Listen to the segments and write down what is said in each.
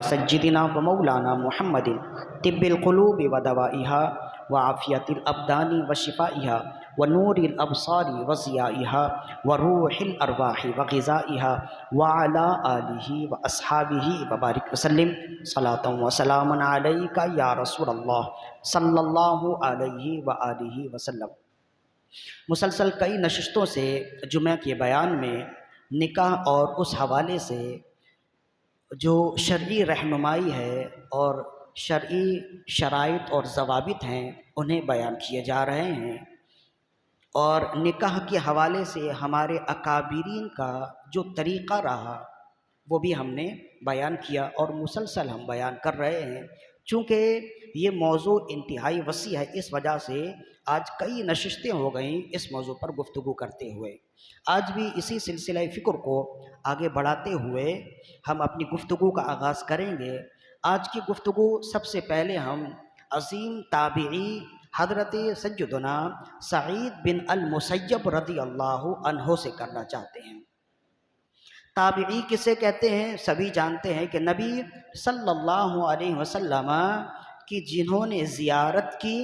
سجدنا و مولانا محمد طب القلوب و دوائها و عافیت الابدان و شفائها و نور الابصار و ضیائها و روح الارواح و غذائها و علی آلہ و اصحابہ و بارک وسلم صلاۃ و سلام علیک یا رسول اللہ صلی اللہ علیہ وآلہ وسلم۔ مسلسل کئی نشستوں سے جمعہ کے بیان میں نکاح اور اس حوالے سے جو شرعی رہنمائی ہے اور شرعی شرائط اور ضوابط ہیں انہیں بیان کیے جا رہے ہیں، اور نکاح کے حوالے سے ہمارے اکابرین کا جو طریقہ رہا وہ بھی ہم نے بیان کیا اور مسلسل ہم بیان کر رہے ہیں۔ چونکہ یہ موضوع انتہائی وسیع ہے، اس وجہ سے آج کئی نشستیں ہو گئیں اس موضوع پر گفتگو کرتے ہوئے۔ آج بھی اسی سلسلہ فکر کو آگے بڑھاتے ہوئے ہم اپنی گفتگو کا آغاز کریں گے۔ آج کی گفتگو سب سے پہلے ہم عظیم تابعی حضرت سیدنا سعید بن المسیب رضی اللہ عنہ سے کرنا چاہتے ہیں۔ تابعی کسے کہتے ہیں؟ سبھی جانتے ہیں کہ نبی صلی اللہ علیہ وسلم کی جنہوں نے زیارت کی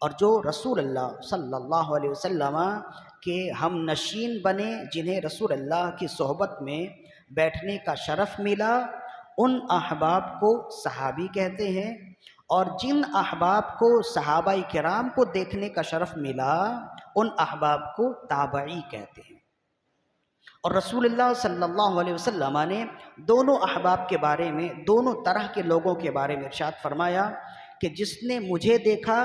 اور جو رسول اللہ صلی اللہ علیہ وسلم کے ہم نشین بنے، جنہیں رسول اللہ کی صحبت میں بیٹھنے کا شرف ملا، ان احباب کو صحابی کہتے ہیں، اور جن احباب کو صحابہ کرام کو دیکھنے کا شرف ملا ان احباب کو تابعی کہتے ہیں۔ اور رسول اللہ صلی اللہ علیہ وسلم نے دونوں احباب کے بارے میں، دونوں طرح کے لوگوں کے بارے میں ارشاد فرمایا کہ جس نے مجھے دیکھا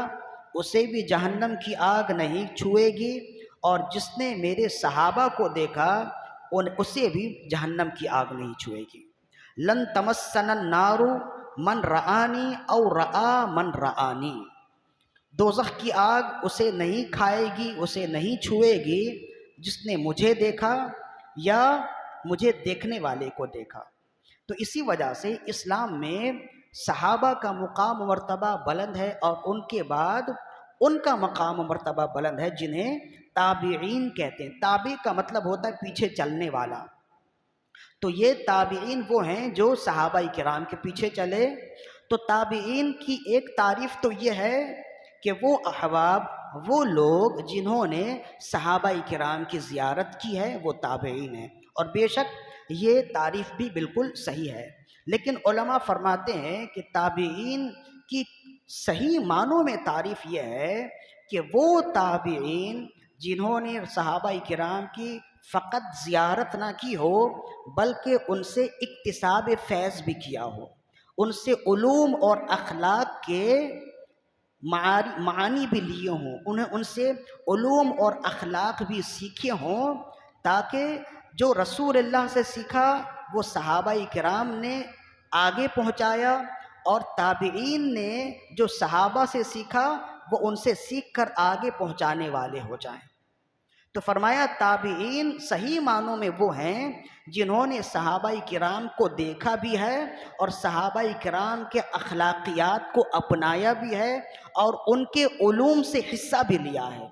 اسے بھی جہنم کی آگ نہیں چھوئے گی، اور جس نے میرے صحابہ کو دیکھا اسے بھی جہنم کی آگ نہیں چھوئے گی۔ لن تمسن النار من رآنی او رآ من رآنی، دوزخ کی آگ اسے نہیں کھائے گی، اسے نہیں چھوئے گی جس نے مجھے دیکھا یا مجھے دیکھنے والے کو دیکھا۔ تو اسی وجہ سے اسلام میں صحابہ کا مقام و مرتبہ بلند ہے، اور ان کے بعد ان کا مقام و مرتبہ بلند ہے جنہیں تابعین کہتے ہیں۔ تابع کا مطلب ہوتا ہے پیچھے چلنے والا، تو یہ تابعین وہ ہیں جو صحابہ کرام کے پیچھے چلے۔ تو تابعین کی ایک تعریف تو یہ ہے کہ وہ احباب، وہ لوگ جنہوں نے صحابہ کرام کی زیارت کی ہے وہ تابعین ہیں، اور بے شک یہ تعریف بھی بالکل صحیح ہے۔ لیکن علماء فرماتے ہیں کہ تابعین کی صحیح معنوں میں تعریف یہ ہے کہ وہ تابعین جنہوں نے صحابہ کرام کی فقط زیارت نہ کی ہو بلکہ ان سے اکتساب فیض بھی کیا ہو، ان سے علوم اور اخلاق کے معانی بھی لیے ہوں، انہیں ان سے علوم اور اخلاق بھی سیکھے ہوں، تاکہ جو رسول اللہ سے سیکھا وہ صحابہ کرام نے آگے پہنچایا، اور تابعین نے جو صحابہ سے سیکھا وہ ان سے سیکھ کر آگے پہنچانے والے ہو جائیں۔ تو فرمایا تابعین صحیح معنوں میں وہ ہیں جنہوں نے صحابہ کرام کو دیکھا بھی ہے اور صحابہ کرام کے اخلاقیات کو اپنایا بھی ہے اور ان کے علوم سے حصہ بھی لیا ہے،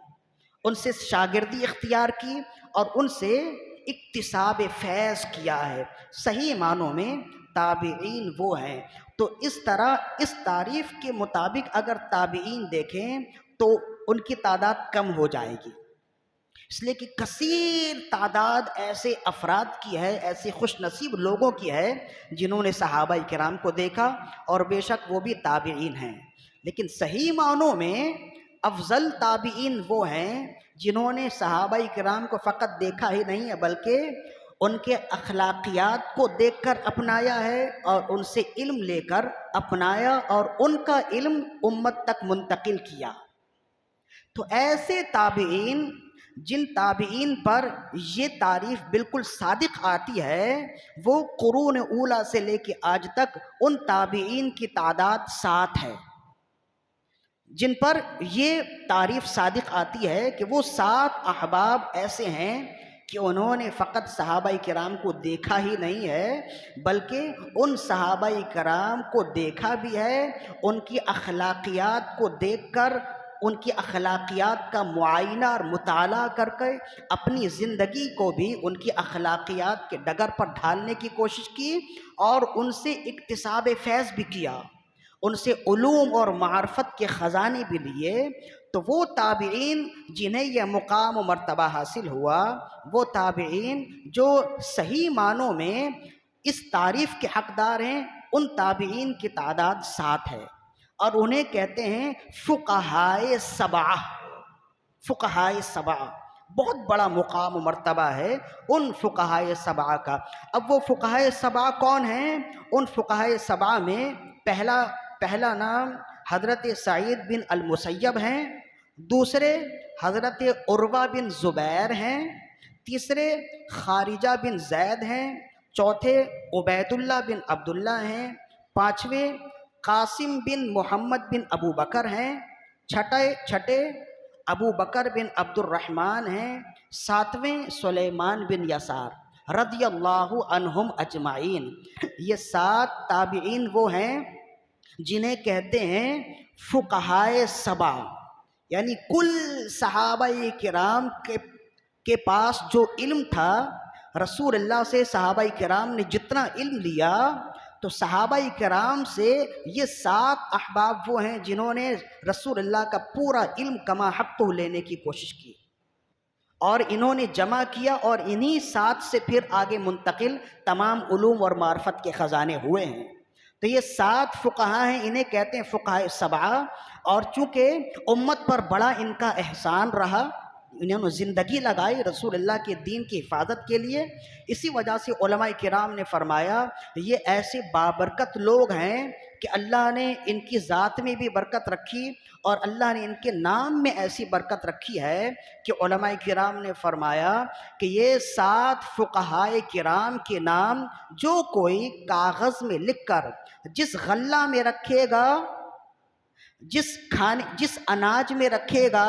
ان سے شاگردی اختیار کی اور ان سے اکتساب فیض کیا ہے۔ صحیح معنوں میں تابعین وہ ہیں۔ تو اس طرح اس تعریف کے مطابق اگر تابعین دیکھیں تو ان کی تعداد کم ہو جائے گی، اس لیے کہ کثیر تعداد ایسے افراد کی ہے، ایسے خوش نصیب لوگوں کی ہے جنہوں نے صحابہ کرام کو دیکھا، اور بے شک وہ بھی تابعین ہیں۔ لیکن صحیح معنوں میں افضل تابعین وہ ہیں جنہوں نے صحابہ کرام کو فقط دیکھا ہی نہیں ہے بلکہ ان کے اخلاقیات کو دیکھ کر اپنایا ہے، اور ان سے علم لے کر اپنایا اور ان کا علم امت تک منتقل کیا۔ تو ایسے تابعین، جن تابعین پر یہ تعریف بالکل صادق آتی ہے، وہ قرون اولیٰ سے لے کے آج تک ان تابعین کی تعداد 7 ہے، جن پر یہ تعریف صادق آتی ہے کہ وہ 7 احباب ایسے ہیں کہ انہوں نے فقط صحابہ کرام کو دیکھا ہی نہیں ہے بلکہ ان صحابہ کرام کو دیکھا بھی ہے، ان کی اخلاقیات کو دیکھ کر ان کی اخلاقیات کا معائنہ اور مطالعہ کر کے اپنی زندگی کو بھی ان کی اخلاقیات کے ڈگر پر ڈھالنے کی کوشش کی اور ان سے اکتساب فیض بھی کیا، ان سے علوم اور معرفت کے خزانے بھی لیے۔ تو وہ تابعین جنہیں یہ مقام و مرتبہ حاصل ہوا، وہ تابعین جو صحیح معنوں میں اس تعریف کے حقدار ہیں، ان تابعین کی تعداد 7 ہے، اور انہیں کہتے ہیں فقہائے سبعہ۔ فقہائے سبعہ بہت بڑا مقام و مرتبہ ہے ان فقہائے سبعہ کا۔ اب وہ فقہائے سبعہ کون ہیں؟ ان فقہائے سبعہ میں پہلا نام حضرت سعید بن المسیب ہیں، دوسرے حضرت عروہ بن زبیر ہیں، تیسرے خارجہ بن زید ہیں، چوتھے عبید اللہ بن عبداللہ ہیں، پانچویں قاسم بن محمد بن ابو بکر ہیں، چھٹے ابو بکر بن عبد الرحمن ہیں، ساتویں سلیمان بن یسار رضی اللہ عنہم اجمعین۔ یہ 7 تابعین وہ ہیں جنہیں کہتے ہیں فقہائے سبع، یعنی کل صحابہ کرام کے پاس جو علم تھا، رسول اللہ سے صحابہ کرام نے جتنا علم لیا، تو صحابہ کرام سے یہ 7 احباب وہ ہیں جنہوں نے رسول اللہ کا پورا علم کما حق لینے کی کوشش کی، اور انہوں نے جمع کیا، اور انہی 7 سے پھر آگے منتقل تمام علوم اور معرفت کے خزانے ہوئے ہیں۔ تو یہ 7 فقہا ہیں، انہیں کہتے ہیں فقہائے سبعہ۔ اور چونکہ امت پر بڑا ان کا احسان رہا، انہوں نے زندگی لگائی رسول اللہ کے دین کی حفاظت کے لیے، اسی وجہ سے علماء کرام نے فرمایا یہ ایسے بابرکت لوگ ہیں کہ اللہ نے ان کی ذات میں بھی برکت رکھی، اور اللہ نے ان کے نام میں ایسی برکت رکھی ہے کہ علماء کرام نے فرمایا کہ یہ 7 فقہائے کرام کے نام جو کوئی کاغذ میں لکھ کر جس غلہ میں رکھے گا، جس اناج میں رکھے گا،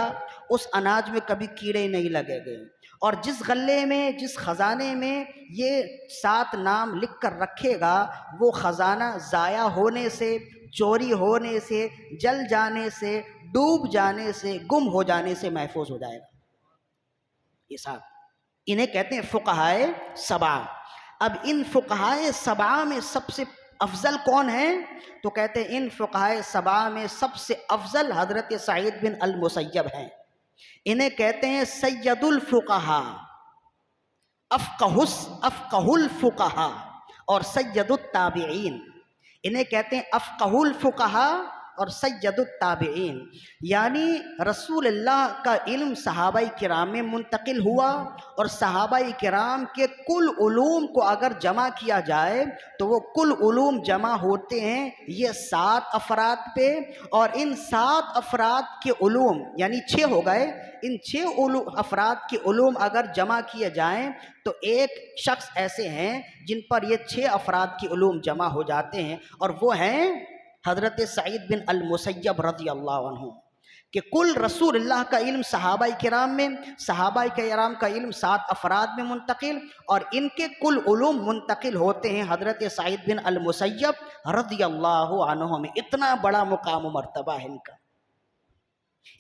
اس اناج میں کبھی کیڑے نہیں لگے گے، اور جس غلے میں، جس خزانے میں یہ 7 نام لکھ کر رکھے گا، وہ خزانہ ضائع ہونے سے، چوری ہونے سے، جل جانے سے، ڈوب جانے سے، گم ہو جانے سے محفوظ ہو جائے گا۔ یہ 7 انہیں کہتے ہیں فقہائے سبعہ۔ اب ان فقہائے سبعہ میں سب سے افضل کون ہیں؟ تو کہتے ہیں ان فقہائے سبعہ میں سب سے افضل حضرت سعید بن المسیب ہیں۔ انہیں کہتے ہیں سید الفقہا، افقہ الفقہا، اور سید التابعین۔ انہیں کہتے ہیں افقہ الفقہا اور سید التابعین، یعنی رسول اللہ کا علم صحابہ کرام میں منتقل ہوا، اور صحابہ کرام کے کل علوم کو اگر جمع کیا جائے تو وہ کل علوم جمع ہوتے ہیں یہ 7 افراد پہ، اور ان 7 افراد کے علوم یعنی 6 ہو گئے، ان 6 افراد کے علوم اگر جمع کیے جائیں تو ایک شخص ایسے ہیں جن پر یہ 6 افراد کے علوم جمع ہو جاتے ہیں، اور وہ ہیں حضرت سعید بن المسیب رضی اللہ عنہ، کہ کل رسول اللہ کا علم صحابہ کرام میں، صحابہ کرام کا علم 7 افراد میں منتقل، اور ان کے کل علوم منتقل ہوتے ہیں حضرت سعید بن المسیب رضی اللہ عنہ میں۔ اتنا بڑا مقام و مرتبہ ہے ان کا،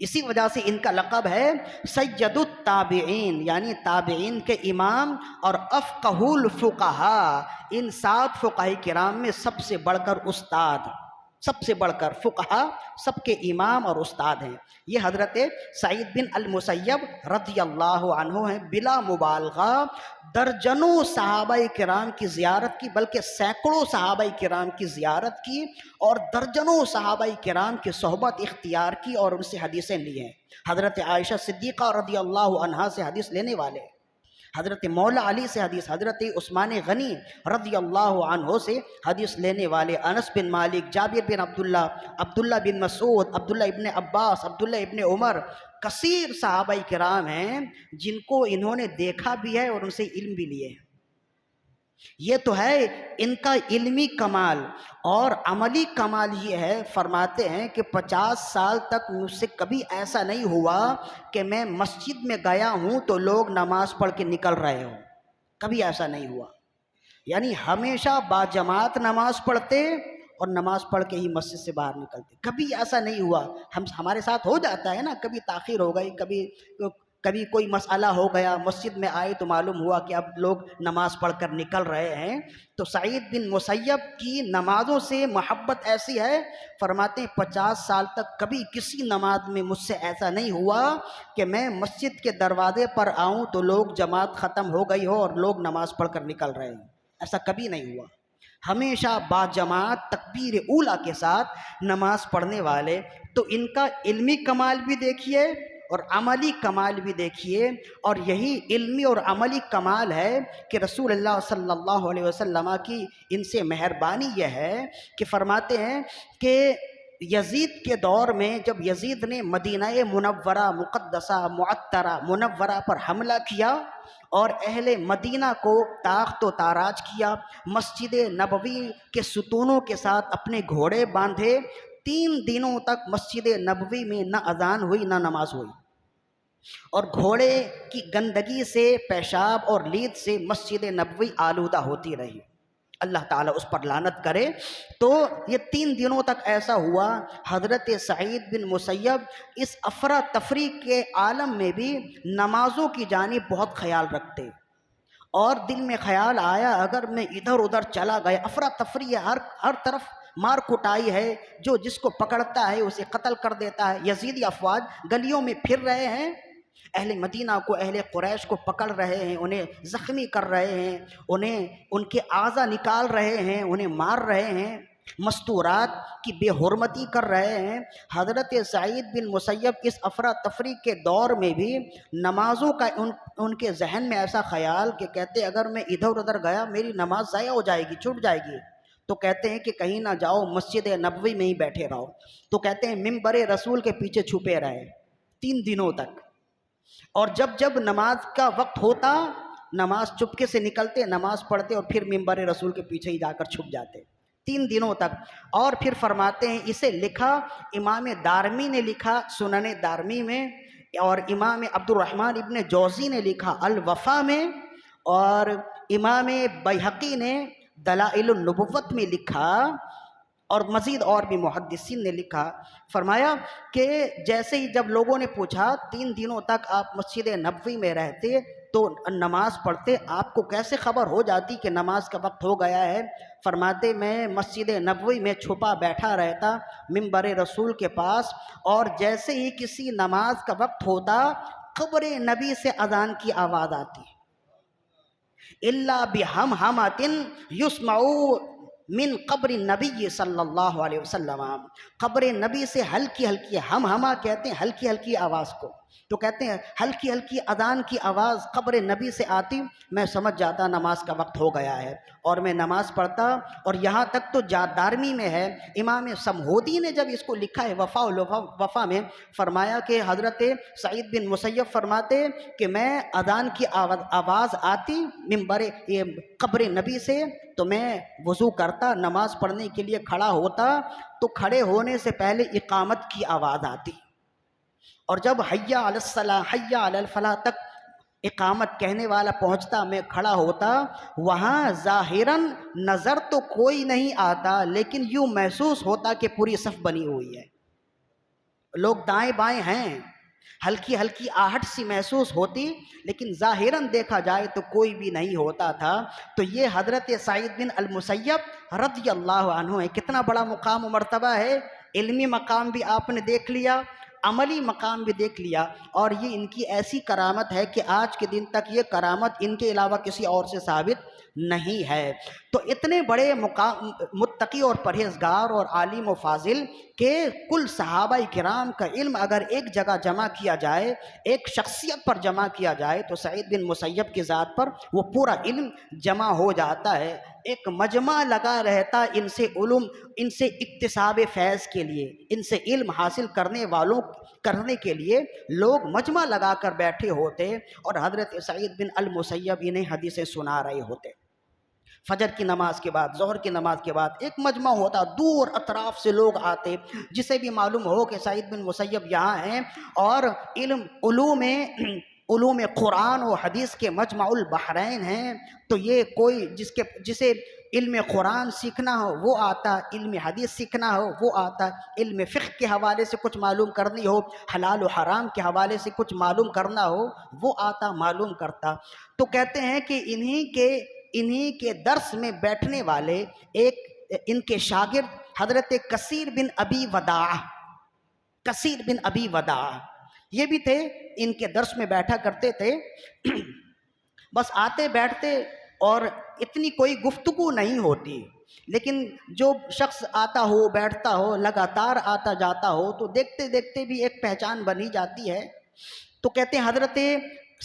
اسی وجہ سے ان کا لقب ہے سید التابعین، یعنی تابعین کے امام، اور افقہ الفقہا، ان 7 فقہاء کرام میں سب سے بڑھ کر استاد، سب سے بڑھ کر فقہا، سب کے امام اور استاد ہیں۔ یہ حضرت سعید بن المسیب رضی اللہ عنہ ہیں۔ بلا مبالغہ درجنوں صحابہ کرام کی زیارت کی، بلکہ سینکڑوں صحابہ کرام کی زیارت کی، اور درجنوں صحابہ کرام کی صحبت اختیار کی، اور ان سے حدیثیں لی ہیں۔ حضرت عائشہ صدیقہ رضی اللہ عنہا سے حدیث لینے والے، حضرت مولا علی سے حدیث، حضرت عثمان غنی رضی اللہ عنہ سے حدیث لینے والے، انس بن مالک، جابر بن عبداللہ بن مسعود، عبداللہ ابن عباس، عبداللہ ابن عمر، کثیر صحابہ کرام ہیں جن کو انہوں نے دیکھا بھی ہے اور ان سے علم بھی لیے۔ یہ تو ہے ان کا علمی کمال، اور عملی کمال یہ ہے، فرماتے ہیں کہ 50 سال تک مجھ سے کبھی ایسا نہیں ہوا کہ میں مسجد میں گیا ہوں تو لوگ نماز پڑھ کے نکل رہے ہوں، کبھی ایسا نہیں ہوا، یعنی ہمیشہ باجماعت نماز پڑھتے اور نماز پڑھ کے ہی مسجد سے باہر نکلتے. کبھی ایسا نہیں ہوا. ہمارے ساتھ ہو جاتا ہے نا، کبھی تاخیر ہو گئی، کبھی کوئی مسئلہ ہو گیا، مسجد میں آئے تو معلوم ہوا کہ اب لوگ نماز پڑھ کر نکل رہے ہیں. تو سعید بن مسیب کی نمازوں سے محبت ایسی ہے، فرماتے ہیں 50 سال تک کبھی کسی نماز میں مجھ سے ایسا نہیں ہوا کہ میں مسجد کے دروازے پر آؤں تو لوگ جماعت ختم ہو گئی ہو اور لوگ نماز پڑھ کر نکل رہے ہیں. ایسا کبھی نہیں ہوا. ہمیشہ با جماعت تکبیر اولیٰ کے ساتھ نماز پڑھنے والے. تو ان کا علمی کمال بھی دیکھیے اور عملی کمال بھی دیکھیے، اور یہی علمی اور عملی کمال ہے کہ رسول اللہ صلی اللہ علیہ وسلم کی ان سے مہربانی یہ ہے کہ فرماتے ہیں کہ یزید کے دور میں جب یزید نے مدینہ منورہ مقدسہ معطرہ منورہ پر حملہ کیا اور اہل مدینہ کو تاخت و تاراج کیا، مسجد نبوی کے ستونوں کے ساتھ اپنے گھوڑے باندھے، 3 دنوں تک مسجد نبوی میں نہ اذان ہوئی نہ نماز ہوئی، اور گھوڑے کی گندگی سے، پیشاب اور لید سے مسجد نبوی آلودہ ہوتی رہی. اللہ تعالیٰ اس پر لعنت کرے. تو یہ 3 دنوں تک ایسا ہوا. حضرت سعید بن مسیب اس افراتفری کے عالم میں بھی نمازوں کی جانب بہت خیال رکھتے، اور دل میں خیال آیا اگر میں ادھر ادھر چلا گیا، افراتفری ہے، ہر طرف مار کٹائی ہے، جو جس کو پکڑتا ہے اسے قتل کر دیتا ہے. یزیدی افواج گلیوں میں پھر رہے ہیں، اہل مدینہ کو، اہل قریش کو پکڑ رہے ہیں، انہیں زخمی کر رہے ہیں، انہیں ان کے اعضا نکال رہے ہیں، انہیں مار رہے ہیں، مستورات کی بے حرمتی کر رہے ہیں. حضرت سعید بن مسیب اس افراتفری کے دور میں بھی نمازوں کا ان کے ذہن میں ایسا خیال کہ کہتے اگر میں ادھر ادھر گیا میری نماز ضائع ہو جائے گی، چھوٹ جائے گی. تو کہتے ہیں کہ کہیں نہ جاؤ، مسجد نبوی میں ہی بیٹھے رہو. تو کہتے ہیں منبر رسول کے پیچھے چھپے رہے 3 دنوں تک، اور جب جب نماز کا وقت ہوتا نماز چپکے سے نکلتے، نماز پڑھتے اور پھر منبر رسول کے پیچھے ہی جا کر چھپ جاتے 3 دنوں تک. اور پھر فرماتے ہیں اسے لکھا امام دارمی نے لکھا سنن دارمی میں، اور امام عبد الرحمن ابن جوزی نے لکھا الوفا میں، اور امام بیہقی نے دلائل النبوت میں لکھا، اور مزید اور بھی محدثین نے لکھا. فرمایا کہ جیسے ہی جب لوگوں نے پوچھا 3 دنوں تک آپ مسجد نبوی میں رہتے تو نماز پڑھتے، آپ کو کیسے خبر ہو جاتی کہ نماز کا وقت ہو گیا ہے؟ فرماتے میں مسجد نبوی میں چھپا بیٹھا رہتا منبر رسول کے پاس، اور جیسے ہی کسی نماز کا وقت ہوتا قبر نبی سے اذان کی آواز آتی، الا بہمہمۃ یسمع من قبر نبی صلی اللہ علیہ وسلم. قبر نبی سے ہلکی ہلکی، ہمہمہ کہتے ہیں ہلکی ہلکی آواز کو، تو کہتے ہیں ہلکی ہلکی اذان کی آواز قبر نبی سے آتی، میں سمجھ جاتا نماز کا وقت ہو گیا ہے، اور میں نماز پڑھتا. اور یہاں تک تو دارمی میں ہے، امام سمہودی نے جب اس کو لکھا ہے وفا میں، فرمایا کہ حضرت سعید بن مسیب فرماتے کہ میں اذان کی آواز آتی منبر قبر نبی سے تو میں وضو کرتا، نماز پڑھنے کے لیے کھڑا ہوتا، تو کھڑے ہونے سے پہلے اقامت کی آواز آتی، اور جب حی علی الصلاۃ حی علی الفلاح تک اقامت کہنے والا پہنچتا میں کھڑا ہوتا. وہاں ظاہراً نظر تو کوئی نہیں آتا، لیکن یوں محسوس ہوتا کہ پوری صف بنی ہوئی ہے، لوگ دائیں بائیں ہیں، ہلکی ہلکی آہٹ سی محسوس ہوتی، لیکن ظاہراً دیکھا جائے تو کوئی بھی نہیں ہوتا تھا. تو یہ حضرت سعید بن المسیب رضی اللہ عنہ ہے. کتنا بڑا مقام و مرتبہ ہے. علمی مقام بھی آپ نے دیکھ لیا، عملی مقام بھی دیکھ لیا، اور یہ ان کی ایسی کرامت ہے کہ آج کے دن تک یہ کرامت ان کے علاوہ کسی اور سے ثابت نہیں ہے. تو اتنے بڑے متقی اور پرہیزگار اور عالم و فاضل کہ کل صحابہ کرام کا علم اگر ایک جگہ جمع کیا جائے، ایک شخصیت پر جمع کیا جائے تو سعید بن مسیب کی ذات پر وہ پورا علم جمع ہو جاتا ہے. ایک مجمع لگا رہتا ان سے علوم، ان سے اکتساب فیض کے لیے، ان سے علم حاصل کرنے کے لیے لوگ مجمع لگا کر بیٹھے ہوتے، اور حضرت سعید بن المسیب انہیں حدیثیں سنا رہے ہوتے. فجر کی نماز کے بعد، ظہر کی نماز کے بعد ایک مجمع ہوتا، دور اطراف سے لوگ آتے، جسے بھی معلوم ہو کہ سعید بن مسیب یہاں ہیں اور علوم علوم قرآن و حدیث کے مجمع البحرین ہیں، تو یہ کوئی جسے علم قرآن سیکھنا ہو وہ آتا، علم حدیث سیکھنا ہو وہ آتا، علم فقہ کے حوالے سے کچھ معلوم کرنی ہو، حلال و حرام کے حوالے سے کچھ معلوم کرنا ہو وہ آتا، معلوم کرتا۔ تو کہتے ہیں کہ انہی کے درس میں بیٹھنے والے ان کے شاگرد حضرت کثیر بن ابی وداع یہ بھی تھے، ان کے درس میں بیٹھا کرتے تھے۔ بس آتے بیٹھتے اور اتنی کوئی گفتگو نہیں ہوتی، لیکن جو شخص آتا ہو بیٹھتا ہو لگاتار آتا جاتا ہو تو دیکھتے دیکھتے بھی ایک پہچان بنی جاتی ہے۔ تو کہتے ہیں حضرت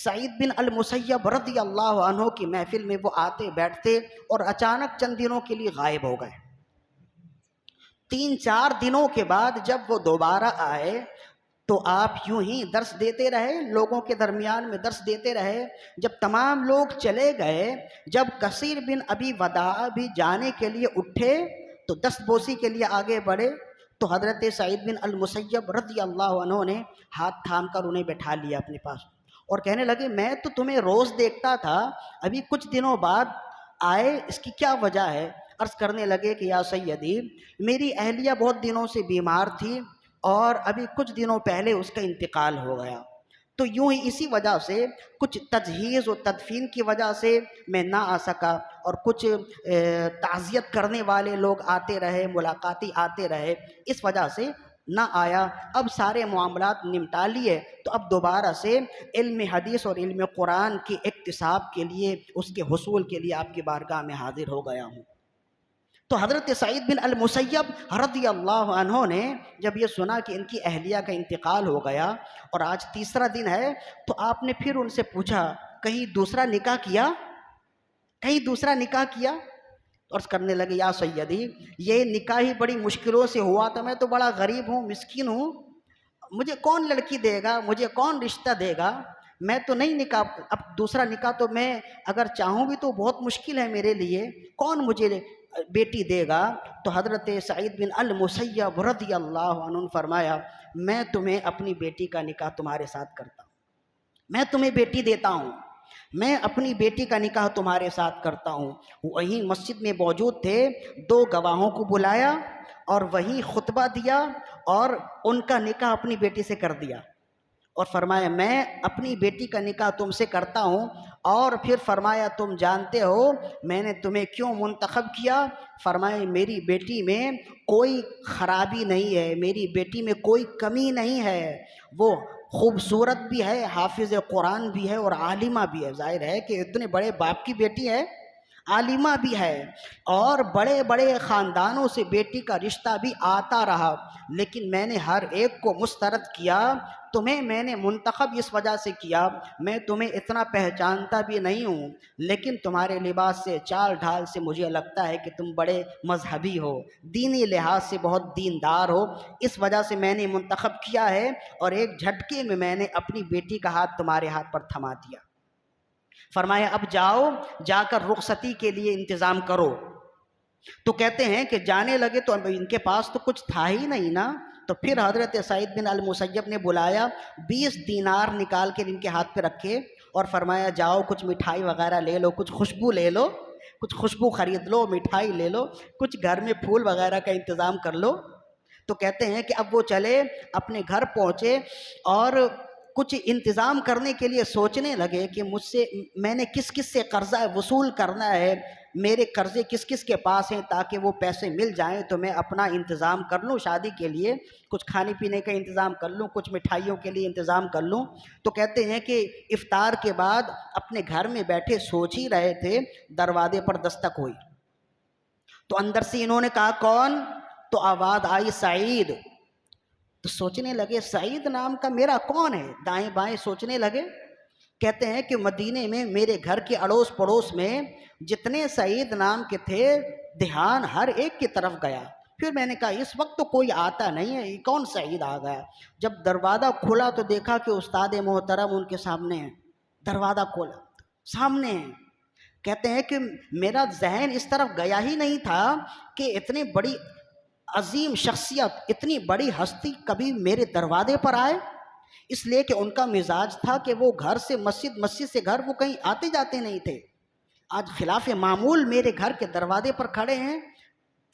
سعید بن المسیب رضی اللہ عنہ کی محفل میں وہ آتے بیٹھتے اور اچانک چند دنوں کے لیے غائب ہو گئے۔ 3-4 دنوں کے بعد جب وہ دوبارہ آئے تو آپ یوں ہی درس دیتے رہے، لوگوں کے درمیان میں درس دیتے رہے۔ جب تمام لوگ چلے گئے، جب کثیر بن ابی وداع بھی جانے کے لیے اٹھے تو دست بوسی کے لیے آگے بڑھے تو حضرت سعید بن المسیب رضی اللہ عنہ نے ہاتھ تھام کر انہیں بٹھا لیا اپنے پاس اور کہنے لگے میں تو تمہیں روز دیکھتا تھا، ابھی کچھ دنوں بعد آئے، اس کی کیا وجہ ہے؟ عرض کرنے لگے کہ یا سیدی، میری اہلیہ بہت دنوں سے بیمار تھی اور ابھی کچھ دنوں پہلے اس کا انتقال ہو گیا، تو یوں ہی اسی وجہ سے کچھ تجہیز و تدفین کی وجہ سے میں نہ آ سکا، اور کچھ تعزیت کرنے والے لوگ آتے رہے، ملاقاتی آتے رہے، اس وجہ سے نہ آیا۔ اب سارے معاملات نمٹا لیے تو اب دوبارہ سے علم حدیث اور علم قرآن کی اکتساب کے لیے، اس کے حصول کے لیے آپ کی بارگاہ میں حاضر ہو گیا ہوں۔ تو حضرت سعید بن المسیب رضی اللہ عنہ نے جب یہ سنا کہ ان کی اہلیہ کا انتقال ہو گیا اور آج تیسرا دن ہے، تو آپ نے پھر ان سے پوچھا کہیں دوسرا نکاح کیا؟ عرض کرنے لگے یا سیدی، یہ نکاح ہی بڑی مشکلوں سے ہوا تھا، میں تو بڑا غریب ہوں، مسکین ہوں، مجھے کون لڑکی دے گا، مجھے کون رشتہ دے گا، میں تو نہیں نکاح، اب دوسرا نکاح تو میں اگر چاہوں بھی تو بہت مشکل ہے میرے لیے، کون مجھے بیٹی دے گا؟ تو حضرت سعید بن المسیب رضی اللہ عنہ نے فرمایا میں تمہیں اپنی بیٹی کا نکاح تمہارے ساتھ کرتا ہوں، میں تمہیں بیٹی دیتا ہوں، میں اپنی بیٹی کا نکاح تمہارے ساتھ کرتا ہوں۔ وہیں مسجد میں موجود تھے، 2 گواہوں کو بلایا اور وہیں خطبہ دیا اور ان کا نکاح اپنی بیٹی سے کر دیا اور فرمایا میں اپنی بیٹی کا نکاح تم سے کرتا ہوں، اور پھر فرمایا تم جانتے ہو میں نے تمہیں کیوں منتخب کیا؟ فرمایا میری بیٹی میں کوئی خرابی نہیں ہے، میری بیٹی میں کوئی کمی نہیں ہے، وہ خوبصورت بھی ہے، حافظ قرآن بھی ہے اور عالمہ بھی ہے۔ ظاہر ہے کہ اتنے بڑے باپ کی بیٹی ہے، عالمہ بھی ہے، اور بڑے بڑے خاندانوں سے بیٹی کا رشتہ بھی آتا رہا، لیکن میں نے ہر ایک کو مسترد کیا، تمہیں میں نے منتخب اس وجہ سے کیا میں تمہیں اتنا پہچانتا بھی نہیں ہوں، لیکن تمہارے لباس سے، چال ڈھال سے مجھے لگتا ہے کہ تم بڑے مذہبی ہو، دینی لحاظ سے بہت دیندار ہو، اس وجہ سے میں نے منتخب کیا ہے، اور ایک جھٹکے میں نے اپنی بیٹی کا ہاتھ تمہارے ہاتھ پر تھما دیا۔ فرمایا اب جاؤ، جا کر رخصتی کے لیے انتظام کرو۔ تو کہتے ہیں کہ جانے لگے تو ان کے پاس تو کچھ تھا ہی نہیں نا، تو پھر حضرت سعید بن المسیب نے بلایا، 20 دینار نکال کے ان کے ہاتھ پہ رکھے اور فرمایا جاؤ کچھ مٹھائی وغیرہ لے لو، کچھ خوشبو لے لو، کچھ خوشبو خرید لو، مٹھائی لے لو، کچھ گھر میں پھول وغیرہ کا انتظام کر لو۔ تو کہتے ہیں کہ اب وہ چلے، اپنے گھر پہنچے اور کچھ انتظام کرنے کے لیے سوچنے لگے کہ مجھ سے میں نے کس کس سے قرضہ وصول کرنا ہے، میرے قرضے کس کس کے پاس ہیں تاکہ وہ پیسے مل جائیں تو میں اپنا انتظام کر لوں، شادی کے لیے کچھ کھانے پینے کا انتظام کر لوں، کچھ مٹھائیوں کے لیے انتظام کر لوں۔ تو کہتے ہیں کہ افطار کے بعد اپنے گھر میں بیٹھے سوچ ہی رہے تھے، دروازے پر دستک ہوئی، تو اندر سے انہوں نے کہا کون؟ تو آواز آئی سعید۔ تو سوچنے لگے سعید نام کا میرا کون ہے، دائیں بائیں سوچنے لگے۔ کہتے ہیں کہ مدینے میں میرے گھر کے اڑوس پڑوس میں جتنے سعید نام کے تھے، دھیان ہر ایک کی طرف گیا۔ پھر میں نے کہا اس وقت تو کوئی آتا نہیں ہے، یہ کون سعید آ گیا؟ جب دروازہ کھلا تو دیکھا کہ استاد محترم ان کے سامنے ہیں، دروازہ کھولا سامنے ہیں۔ کہتے ہیں کہ میرا ذہن اس طرف گیا ہی نہیں تھا کہ اتنی بڑی عظیم شخصیت، اتنی بڑی ہستی کبھی میرے دروازے پر آئے۔ اس لیے کہ ان کا مزاج تھا کہ وہ گھر سے مسجد، مسجد سے گھر، وہ کہیں آتے جاتے نہیں تھے۔ آج خلاف معمول میرے گھر کے دروازے پر کھڑے ہیں،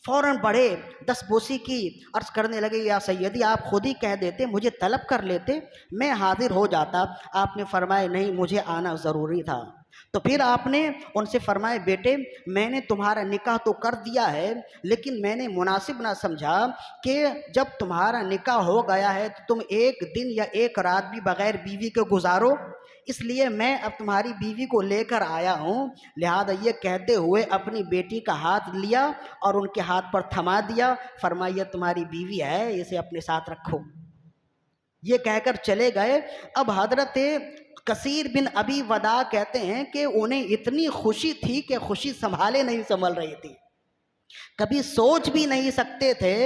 فوراً بڑھے، دست بوسی کی، عرض کرنے لگے یا سیدی آپ خود ہی کہہ دیتے، مجھے طلب کر لیتے، میں حاضر ہو جاتا۔ آپ نے فرمایا نہیں، مجھے آنا ضروری تھا۔ تو پھر آپ نے ان سے فرمایا بیٹے میں نے تمہارا نکاح تو کر دیا ہے، لیکن میں نے مناسب نہ سمجھا کہ جب تمہارا نکاح ہو گیا ہے تو تم ایک دن یا ایک رات بھی بغیر بیوی کے گزارو، اس لیے میں اب تمہاری بیوی کو لے کر آیا ہوں۔ لہذا یہ کہتے ہوئے اپنی بیٹی کا ہاتھ لیا اور ان کے ہاتھ پر تھما دیا، فرمایا یہ تمہاری بیوی ہے، اسے اپنے ساتھ رکھو۔ یہ کہہ کر چلے گئے۔ اب حضرت کثیر بن ابی وداع کہتے ہیں کہ انہیں اتنی خوشی تھی کہ خوشی سنبھالے نہیں سنبھل رہی تھی۔ کبھی سوچ بھی نہیں سکتے تھے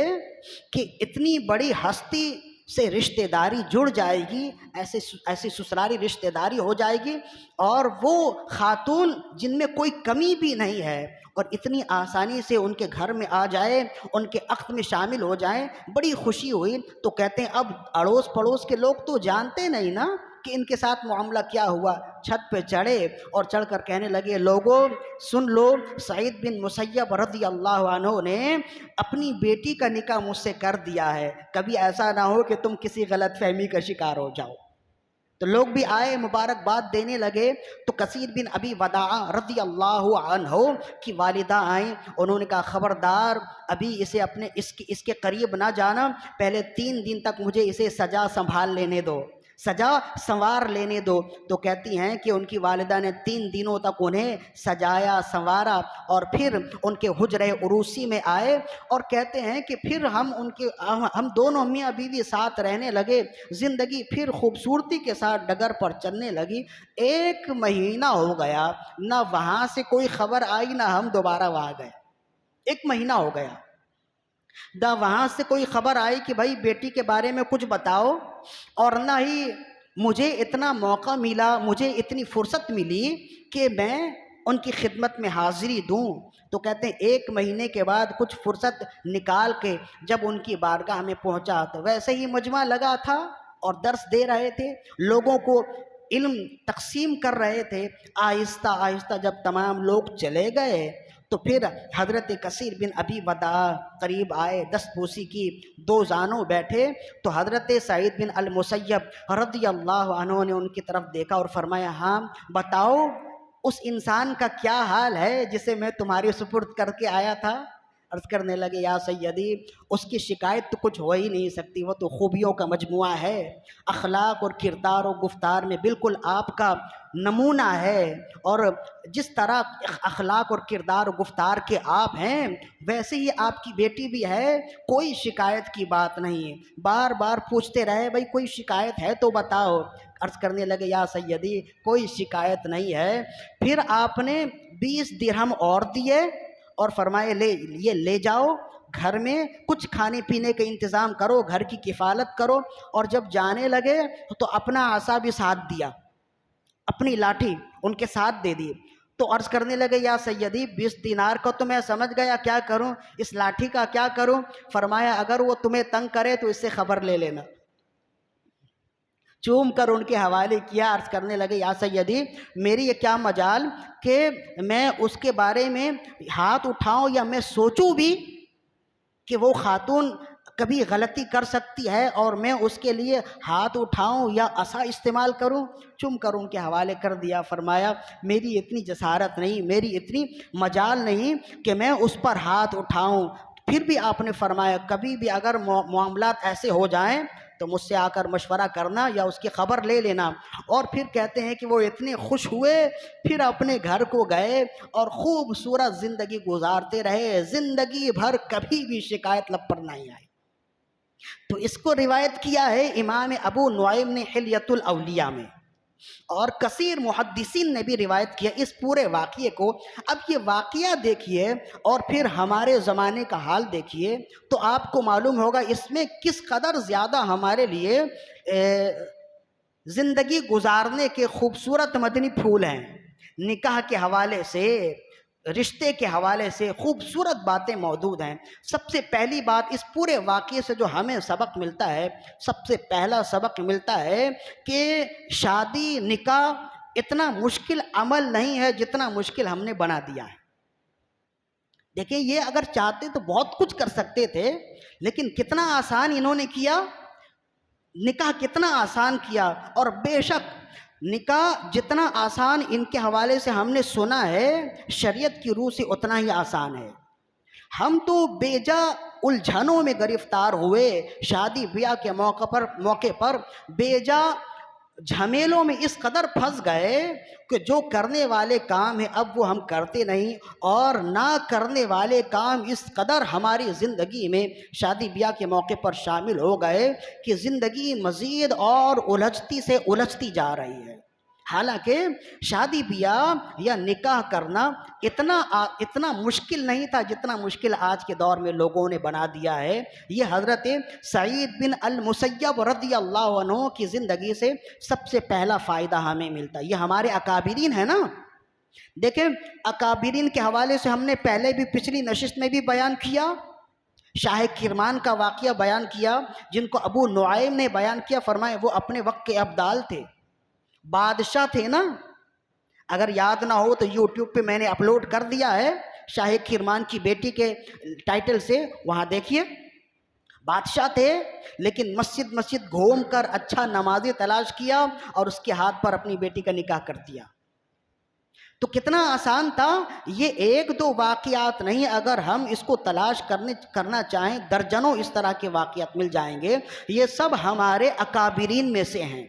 کہ اتنی بڑی ہستی سے رشتہ داری جڑ جائے گی، ایسی سسراری رشتہ داری ہو جائے گی، اور وہ خاتون جن میں کوئی کمی بھی نہیں ہے اور اتنی آسانی سے ان کے گھر میں آ جائے، ان کے عقد میں شامل ہو جائیں۔ بڑی خوشی ہوئی۔ تو کہتے ہیں اب اڑوس پڑوس کے لوگ تو جانتے نہیں نا کہ ان کے ساتھ معاملہ کیا ہوا۔ چھت پہ چڑھے اور چڑھ کر کہنے لگے لوگوں سن لو، سعید بن مسیب رضی اللہ عنہ نے اپنی بیٹی کا نکاح مجھ سے کر دیا ہے، کبھی ایسا نہ ہو کہ تم کسی غلط فہمی کا شکار ہو جاؤ۔ تو لوگ بھی آئے، مبارکباد دینے لگے۔ تو کثیر بن ابی وداع رضی اللہ عنہ کی والدہ آئیں، انہوں نے کہا خبردار ابھی اسے اپنے اس کے قریب نہ جانا، پہلے 3 دن تک مجھے اسے سجا سنبھال لینے دو، سجا سنوار لینے دو۔ تو کہتی ہیں کہ ان کی والدہ نے 3 دنوں تک انہیں سجایا سنوارا، اور پھر ان کے حجرہ عروسی میں آئے، اور کہتے ہیں کہ پھر ہم دونوں میاں بیوی ساتھ رہنے لگے، زندگی پھر خوبصورتی کے ساتھ ڈگر پر چلنے لگی۔ 1 مہینہ ہو گیا، نہ وہاں سے کوئی خبر آئی نہ ہم دوبارہ وہاں گئے۔ 1 مہینہ ہو گیا، نہ وہاں سے کوئی خبر آئی کہ بھائی بیٹی کے بارے میں کچھ بتاؤ، اور نہ ہی مجھے اتنا موقع ملا، مجھے اتنی فرصت ملی کہ میں ان کی خدمت میں حاضری دوں۔ تو کہتے ہیں 1 مہینے کے بعد کچھ فرصت نکال کے جب ان کی بارگاہ میں پہنچا تو ویسے ہی مجمع لگا تھا اور درس دے رہے تھے، لوگوں کو علم تقسیم کر رہے تھے۔ آہستہ آہستہ جب تمام لوگ چلے گئے تو پھر حضرت کثیر بن ابی وداع قریب آئے، دست بوسی کی، 2 زانوں بیٹھے۔ تو حضرت سعید بن المسیب رضی اللہ عنہ نے ان کی طرف دیکھا اور فرمایا ہاں بتاؤ اس انسان کا کیا حال ہے جسے میں تمہارے سپرد کر کے آیا تھا؟ عرض کرنے لگے یا سیدی اس کی شکایت تو کچھ ہو ہی نہیں سکتی، وہ تو خوبیوں کا مجموعہ ہے، اخلاق اور کردار و گفتار میں بالکل آپ کا نمونہ ہے، اور جس طرح اخلاق اور کردار و گفتار کے آپ ہیں ویسے ہی آپ کی بیٹی بھی ہے، کوئی شکایت کی بات نہیں۔ بار بار پوچھتے رہے بھائی کوئی شکایت ہے تو بتاؤ۔ عرض کرنے لگے یا سیدی کوئی شکایت نہیں ہے۔ پھر آپ نے 20 درہم اور دیے اور فرمائے یہ لے جاؤ، گھر میں کچھ کھانے پینے کا انتظام کرو، گھر کی کفالت کرو۔ اور جب جانے لگے تو اپنا عصا بھی ساتھ دیا، اپنی لاٹھی ان کے ساتھ دے دی۔ تو عرض کرنے لگے یا سیدی 20 دینار کا تو میں سمجھ گیا، کیا کروں، اس لاٹھی کا کیا کروں؟ فرمایا اگر وہ تمہیں تنگ کرے تو اس سے خبر لے لینا۔ چوم کر ان کے حوالے کیا۔ عرض کرنے لگے یا سیدی میری یہ کیا مجال کہ میں اس کے بارے میں ہاتھ اٹھاؤں یا میں سوچوں بھی کہ وہ خاتون کبھی غلطی کر سکتی ہے اور میں اس کے لیے ہاتھ اٹھاؤں یا عصا استعمال کروں؟ چوم کر ان کے حوالے کر دیا۔ فرمایا میری اتنی جسارت نہیں، میری اتنی مجال نہیں کہ میں اس پر ہاتھ اٹھاؤں۔ پھر بھی آپ نے فرمایا کبھی بھی اگر معاملات ایسے ہو جائیں تو مجھ سے آ کر مشورہ کرنا یا اس کی خبر لے لینا۔ اور پھر کہتے ہیں کہ وہ اتنے خوش ہوئے، پھر اپنے گھر کو گئے اور خوبصورت زندگی گزارتے رہے، زندگی بھر کبھی بھی شکایت لب پر نہیں آئی۔ تو اس کو روایت کیا ہے امام ابو نعیم نے حلیۃ الاولیاء میں، اور کثیر محدثین نے بھی روایت کیا اس پورے واقعے کو۔ اب یہ واقعہ دیکھیے اور پھر ہمارے زمانے کا حال دیکھیے تو آپ کو معلوم ہوگا اس میں کس قدر زیادہ ہمارے لیے زندگی گزارنے کے خوبصورت مدنی پھول ہیں۔ نکاح کے حوالے سے رشتے کے حوالے سے خوبصورت باتیں موجود ہیں۔ سب سے پہلی بات اس پورے واقعے سے جو ہمیں سبق ملتا ہے، سب سے پہلا سبق ملتا ہے کہ شادی نکاح اتنا مشکل عمل نہیں ہے جتنا مشکل ہم نے بنا دیا ہے۔ دیکھیں، یہ اگر چاہتے تو بہت کچھ کر سکتے تھے، لیکن کتنا آسان انہوں نے کیا، نکاح کتنا آسان کیا۔ اور بے شک نکاح جتنا آسان ان کے حوالے سے ہم نے سنا ہے، شریعت کی روح سے اتنا ہی آسان ہے۔ ہم تو بیجا الجھنوں میں گرفتار ہوئے، شادی بیاہ کے موقع پر بیجا جھمیلوں میں اس قدر پھنس گئے کہ جو کرنے والے کام ہیں اب وہ ہم کرتے نہیں، اور نہ کرنے والے کام اس قدر ہماری زندگی میں شادی بیاہ کے موقع پر شامل ہو گئے کہ زندگی مزید اور الجھتی سے الجھتی جا رہی ہے۔ حالانکہ شادی بیاہ یا نکاح کرنا اتنا مشکل نہیں تھا جتنا مشکل آج کے دور میں لوگوں نے بنا دیا ہے۔ یہ حضرت سعید بن المسیب رضی اللہ عنہ کی زندگی سے سب سے پہلا فائدہ ہمیں ملتا ہے۔ یہ ہمارے اکابرین ہیں نا۔ دیکھیں، اکابرین کے حوالے سے ہم نے پہلے بھی پچھلی نشست میں بھی بیان کیا، شاہ کرمان کا واقعہ بیان کیا، جن کو ابو نعیم نے بیان کیا، فرمائے وہ اپنے وقت کے ابدال تھے، بادشاہ تھے نا۔ اگر یاد نہ ہو تو یوٹیوب پہ میں نے اپلوڈ کر دیا ہے، شاہ کرمان کی بیٹی کے ٹائٹل سے، وہاں دیکھیے۔ بادشاہ تھے، لیکن مسجد گھوم کر اچھا نمازی تلاش کیا اور اس کے ہاتھ پر اپنی بیٹی کا نکاح کر دیا۔ تو کتنا آسان تھا۔ یہ ایک دو واقعات نہیں، اگر ہم اس کو تلاش کرنا چاہیں درجنوں اس طرح کے واقعات مل جائیں گے۔ یہ سب ہمارے اکابرین میں سے ہیں،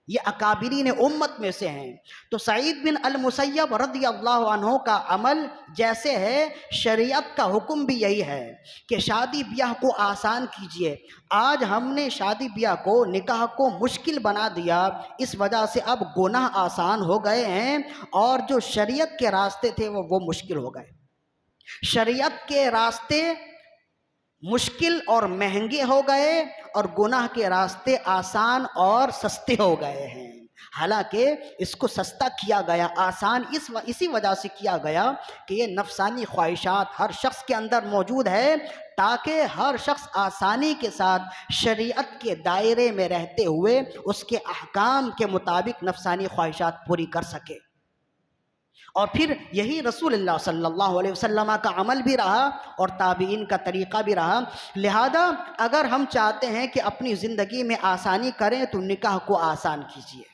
یہ اکابرین امت میں سے ہیں۔ تو سعید بن المسیب رضی اللہ عنہ کا عمل جیسے ہے، شریعت کا حکم بھی یہی ہے کہ شادی بیاہ کو آسان کیجئے۔ آج ہم نے شادی بیاہ کو، نکاح کو مشکل بنا دیا، اس وجہ سے اب گناہ آسان ہو گئے ہیں، اور جو شریعت کے راستے تھے وہ مشکل ہو گئے۔ شریعت کے راستے مشکل اور مہنگے ہو گئے، اور گناہ کے راستے آسان اور سستے ہو گئے ہیں۔ حالانکہ اس کو سستا کیا گیا، آسان اسی وجہ سے کیا گیا کہ یہ نفسانی خواہشات ہر شخص کے اندر موجود ہے، تاکہ ہر شخص آسانی کے ساتھ شریعت کے دائرے میں رہتے ہوئے اس کے احکام کے مطابق نفسانی خواہشات پوری کر سکے۔ اور پھر یہی رسول اللہ صلی اللہ علیہ وسلم کا عمل بھی رہا اور تابعین کا طریقہ بھی رہا۔ لہذا اگر ہم چاہتے ہیں کہ اپنی زندگی میں آسانی کریں تو نکاح کو آسان کیجیے۔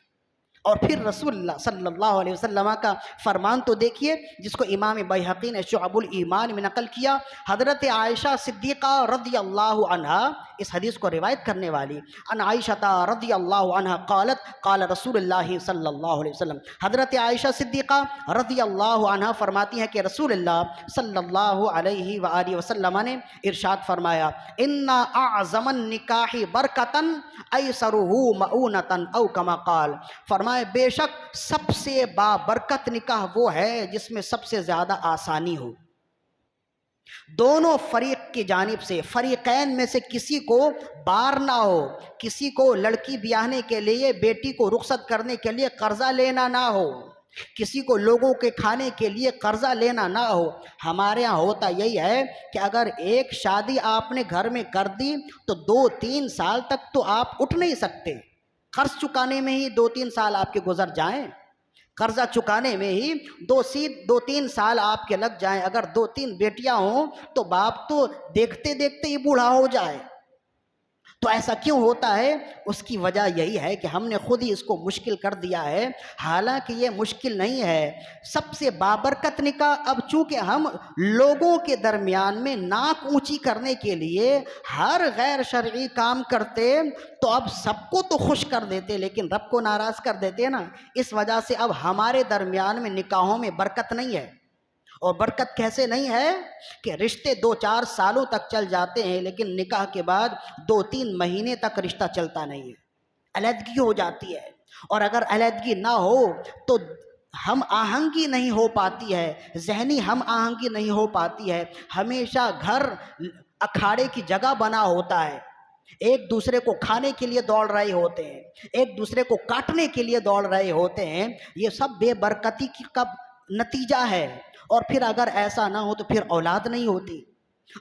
اور پھر رسول اللہ صلی اللہ علیہ وسلم کا فرمان تو دیکھیے، جس کو امام بیہقی نے شعب الایمان میں نقل کیا۔ حضرت عائشہ صدیقہ رضی اللہ عنہا، اس حدیث کو روایت کرنے والی، ان عائشہ رضی اللہ عنہا قالت قال رسول اللہ صلی اللہ علیہ وسلم، حضرت عائشہ صدیقہ رضی اللہ عنہا فرماتی ہیں کہ رسول اللہ صلی اللہ علیہ وآلہ وسلم نے ارشاد فرمایا، ان اعظم النکاح برکتا ایسرہ مؤونتا او کما قال، فرمایا بے شک سب سے بابرکت نکاح وہ ہے جس میں سب سے زیادہ آسانی ہو، دونوں فریق کی جانب سے، فریقین میں سے کسی کو بار نہ ہو، کسی کو لڑکی بیاہنے کے لیے، بیٹی کو رخصت کرنے کے لیے قرضہ لینا نہ ہو، کسی کو لوگوں کے کھانے کے لیے قرضہ لینا نہ ہو۔ ہمارے ہاں ہوتا یہی ہے کہ اگر ایک شادی آپ نے گھر میں کر دی تو 2-3 سال تک تو آپ اٹھ نہیں سکتے، قرض چکانے میں ہی 2-3 سال آپ کے گزر جائیں، قرضہ چکانے میں ہی 2-3 سال آپ کے لگ جائیں۔ اگر 2-3 بیٹیاں ہوں تو باپ تو دیکھتے دیکھتے ہی بوڑھا ہو جائے۔ تو ایسا کیوں ہوتا ہے؟ اس کی وجہ یہی ہے کہ ہم نے خود ہی اس کو مشکل کر دیا ہے، حالانکہ یہ مشکل نہیں ہے۔ سب سے بابرکت نکاح، اب چونکہ ہم لوگوں کے درمیان میں ناک اونچی کرنے کے لیے ہر غیر شرعی کام کرتے تو اب سب کو تو خوش کر دیتے لیکن رب کو ناراض کر دیتے نا، اس وجہ سے اب ہمارے درمیان میں نکاحوں میں برکت نہیں ہے۔ اور برکت کیسے نہیں ہے کہ رشتے 2-4 سالوں تک چل جاتے ہیں، لیکن نکاح کے بعد 2-3 مہینے تک رشتہ چلتا نہیں ہے، علیحدگی ہو جاتی ہے۔ اور اگر علیحدگی نہ ہو تو ہم آہنگی نہیں ہو پاتی ہے، ذہنی ہم آہنگی نہیں ہو پاتی ہے، ہمیشہ گھر اکھاڑے کی جگہ بنا ہوتا ہے، ایک دوسرے کو کھانے کے لیے دوڑ رہے ہوتے ہیں، ایک دوسرے کو کاٹنے کے لیے دوڑ رہے ہوتے ہیں۔ یہ سب بے برکتی کا نتیجہ ہے۔ اور پھر اگر ایسا نہ ہو تو پھر اولاد نہیں ہوتی،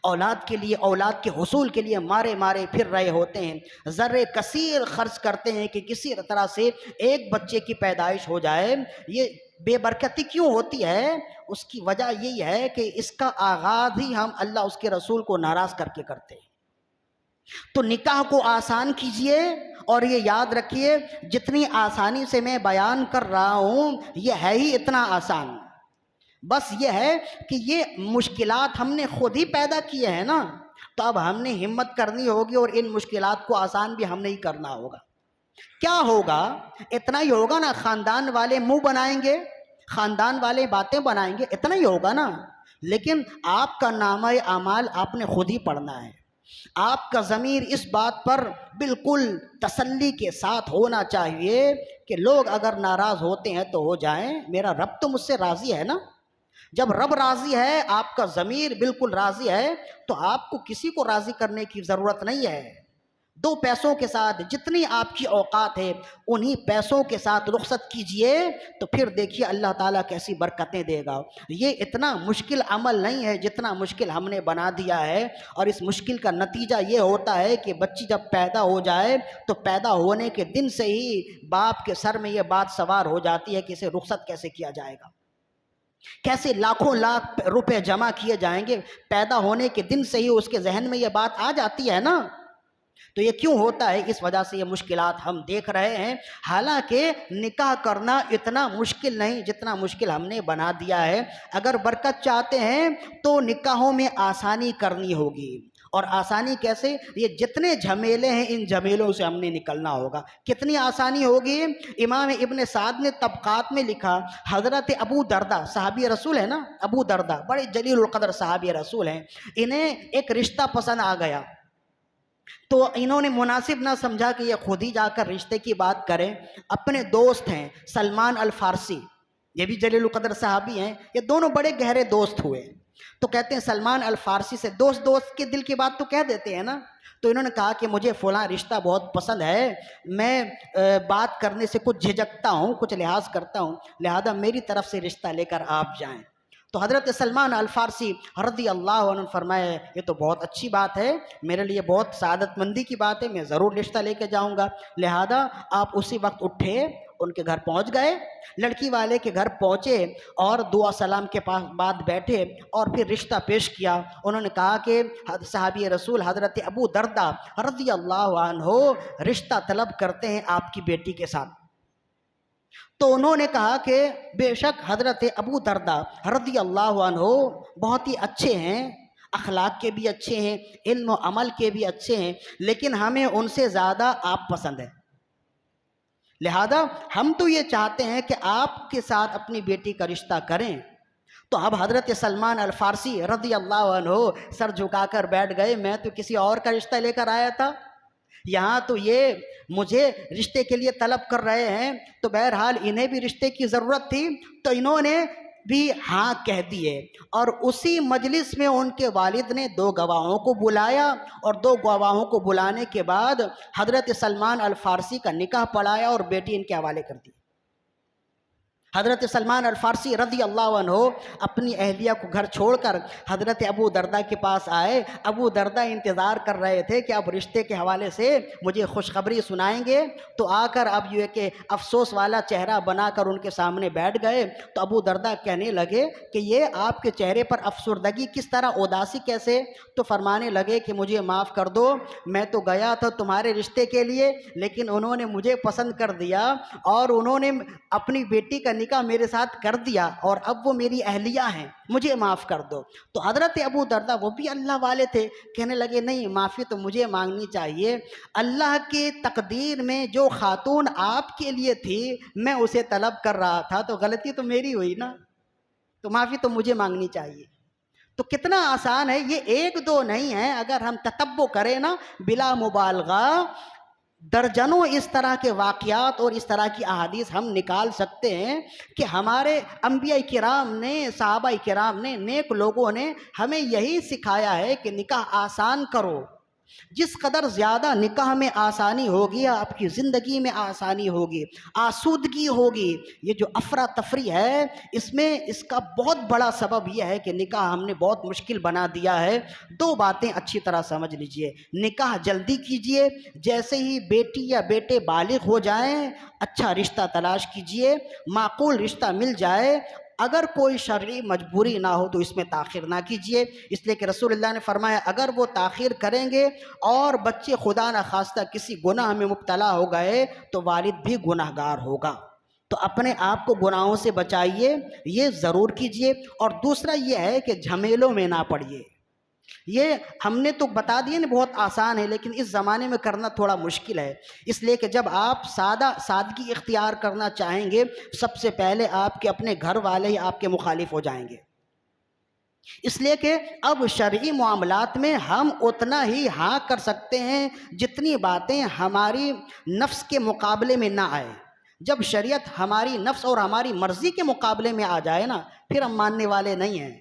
اولاد کے لیے، اولاد کے حصول کے لیے مارے مارے پھر رہے ہوتے ہیں، ذرے کثیر خرچ کرتے ہیں کہ کسی طرح سے ایک بچے کی پیدائش ہو جائے۔ یہ بے برکتی کیوں ہوتی ہے؟ اس کی وجہ یہی ہے کہ اس کا آغاز ہی ہم اللہ اس کے رسول کو ناراض کر کے کرتے ہیں۔ تو نکاح کو آسان کیجئے، اور یہ یاد رکھیے جتنی آسانی سے میں بیان کر رہا ہوں یہ ہے ہی اتنا آسان، بس یہ ہے کہ یہ مشکلات ہم نے خود ہی پیدا کیے ہیں نا، تو اب ہم نے ہمت کرنی ہوگی اور ان مشکلات کو آسان بھی ہم نے ہی کرنا ہوگا۔ کیا ہوگا؟ اتنا ہی ہوگا نا، خاندان والے منہ بنائیں گے، خاندان والے باتیں بنائیں گے، اتنا ہی ہوگا نا، لیکن آپ کا نامہ اعمال آپ نے خود ہی پڑھنا ہے۔ آپ کا ضمیر اس بات پر بالکل تسلی کے ساتھ ہونا چاہیے کہ لوگ اگر ناراض ہوتے ہیں تو ہو جائیں، میرا رب تو مجھ سے راضی ہے نا۔ جب رب راضی ہے، آپ کا ضمیر بالکل راضی ہے، تو آپ کو کسی کو راضی کرنے کی ضرورت نہیں ہے۔ دو پیسوں کے ساتھ جتنی آپ کی اوقات ہے انہی پیسوں کے ساتھ رخصت کیجئے، تو پھر دیکھیے اللہ تعالیٰ کیسی برکتیں دے گا۔ یہ اتنا مشکل عمل نہیں ہے جتنا مشکل ہم نے بنا دیا ہے، اور اس مشکل کا نتیجہ یہ ہوتا ہے کہ بچی جب پیدا ہو جائے تو پیدا ہونے کے دن سے ہی باپ کے سر میں یہ بات سوار ہو جاتی ہے کہ اسے رخصت کیسے کیا جائے گا، کیسے لاکھوں لاکھ روپے جمع کیے جائیں گے۔ پیدا ہونے کے دن سے ہی اس کے ذہن میں یہ بات آ جاتی ہے نا۔ تو یہ کیوں ہوتا ہے؟ اس وجہ سے یہ مشکلات ہم دیکھ رہے ہیں، حالانکہ نکاح کرنا اتنا مشکل نہیں جتنا مشکل ہم نے بنا دیا ہے۔ اگر برکت چاہتے ہیں تو نکاحوں میں آسانی کرنی ہوگی، اور آسانی کیسے؟ یہ جتنے جھمیلے ہیں ان جھمیلوں سے ہم نے نکلنا ہوگا۔ کتنی آسانی ہوگی؟ امام ابن سعد نے طبقات میں لکھا، حضرت ابو دردہ صحابی رسول ہے نا، ابو دردہ بڑے جلیل القدر صحابی رسول ہیں، انہیں ایک رشتہ پسند آ گیا، تو انہوں نے مناسب نہ سمجھا کہ یہ خود ہی جا کر رشتے کی بات کریں۔ اپنے دوست ہیں سلمان الفارسی، یہ بھی جلیل القدر صحابی ہیں، یہ دونوں بڑے گہرے دوست ہوئے، تو کہتے ہیں سلمان الفارسی سے، دوست کے دل کی بات تو کہہ دیتے ہیں نا، تو انہوں نے کہا کہ مجھے فلاں رشتہ بہت پسند ہے، میں بات کرنے سے کچھ جھجکتا ہوں، کچھ لحاظ کرتا ہوں، لہذا میری طرف سے رشتہ لے کر آپ جائیں۔ تو حضرت سلمان الفارسی رضی اللہ عنہ فرمائے یہ تو بہت اچھی بات ہے، میرے لیے بہت سعادت مندی کی بات ہے، میں ضرور رشتہ لے کے جاؤں گا۔ لہذا آپ اسی وقت اٹھے، ان کے گھر پہنچ گئے، لڑکی والے کے گھر پہنچے اور دعا سلام کے پاس بعد بیٹھے اور پھر رشتہ پیش کیا۔ انہوں نے کہا کہ صحابی رسول حضرت ابو دردہ رضی اللہ عنہ رشتہ طلب کرتے ہیں آپ کی بیٹی کے ساتھ۔ تو انہوں نے کہا کہ بے شک حضرت ابو دردہ رضی اللہ عنہ بہت ہی اچھے ہیں، اخلاق کے بھی اچھے ہیں، علم و عمل کے بھی اچھے ہیں، لیکن ہمیں ان سے زیادہ آپ پسند ہیں، لہذا ہم تو یہ چاہتے ہیں کہ آپ کے ساتھ اپنی بیٹی کا رشتہ کریں۔ تو اب حضرت سلمان الفارسی رضی اللہ عنہ سر جھکا کر بیٹھ گئے، میں تو کسی اور کا رشتہ لے کر آیا تھا، یہاں تو یہ مجھے رشتے کے لیے طلب کر رہے ہیں، تو بہرحال انہیں بھی رشتے کی ضرورت تھی، تو انہوں نے بھی ہاں کہہ دیے، اور اسی مجلس میں ان کے والد نے دو گواہوں کو بلایا، اور دو گواہوں کو بلانے کے بعد حضرت سلمان الفارسی کا نکاح پڑھایا اور بیٹی ان کے حوالے کر دی۔ حضرت سلمان الفارسی رضی اللہ عنہ اپنی اہلیہ کو گھر چھوڑ کر حضرت ابو دردہ کے پاس آئے۔ ابو دردہ انتظار کر رہے تھے کہ اب رشتے کے حوالے سے مجھے خوشخبری سنائیں گے، تو آ کر اب یہ کہ افسوس والا چہرہ بنا کر ان کے سامنے بیٹھ گئے۔ تو ابو دردہ کہنے لگے کہ یہ آپ کے چہرے پر افسردگی کس طرح، اداسی کیسے؟ تو فرمانے لگے کہ مجھے معاف کر دو، میں تو گیا تھا تمہارے رشتے کے لیے، لیکن انہوں نے مجھے پسند کر دیا اور انہوں نے اپنی بیٹی کا نکاح میرے ساتھ کر دیا، اور اب وہ میری اہلیہ ہیں، مجھے معاف کر دو۔ تو حضرت ابو دردہ وہ بھی اللہ والے تھے، کہنے لگے نہیں، معافی تو مجھے مانگنی چاہیے، اللہ کی تقدیر میں جو خاتون آپ کے لیے تھی میں اسے طلب کر رہا تھا، تو غلطی تو میری ہوئی نا، تو معافی تو مجھے مانگنی چاہیے۔ تو کتنا آسان ہے، یہ ایک دو نہیں ہے، اگر ہم تتبع کریں نا بلا مبالغہ درجنوں اس طرح کے واقعات اور اس طرح کی احادیث ہم نکال سکتے ہیں کہ ہمارے انبیاء کرام نے، صحابہ کرام نے، نیک لوگوں نے ہمیں یہی سکھایا ہے کہ نکاح آسان کرو، جس قدر زیادہ نکاح میں آسانی ہوگی آپ کی زندگی میں آسانی ہوگی، آسودگی ہوگی۔ یہ جو افراتفری ہے اس کا بہت بڑا سبب یہ ہے کہ نکاح ہم نے بہت مشکل بنا دیا ہے۔ دو باتیں اچھی طرح سمجھ لیجئے، نکاح جلدی کیجئے، جیسے ہی بیٹی یا بیٹے بالغ ہو جائیں اچھا رشتہ تلاش کیجئے، معقول رشتہ مل جائے، اگر کوئی شرعی مجبوری نہ ہو تو اس میں تاخیر نہ کیجیے، اس لیے کہ رسول اللہ نے فرمایا اگر وہ تاخیر کریں گے اور بچے خدا نخواستہ کسی گناہ میں مبتلا ہو گئے تو والد بھی گناہ گار ہوگا۔ تو اپنے آپ کو گناہوں سے بچائیے، یہ ضرور کیجیے۔ اور دوسرا یہ ہے کہ جھمیلوں میں نہ پڑیے۔ یہ ہم نے تو بتا دیا نا بہت آسان ہے، لیکن اس زمانے میں کرنا تھوڑا مشکل ہے، اس لیے کہ جب آپ سادگی اختیار کرنا چاہیں گے سب سے پہلے آپ کے اپنے گھر والے ہی آپ کے مخالف ہو جائیں گے، اس لیے کہ اب شرعی معاملات میں ہم اتنا ہی ہاں کر سکتے ہیں جتنی باتیں ہماری نفس کے مقابلے میں نہ آئے۔ جب شریعت ہماری نفس اور ہماری مرضی کے مقابلے میں آ جائے نا پھر ہم ماننے والے نہیں ہیں۔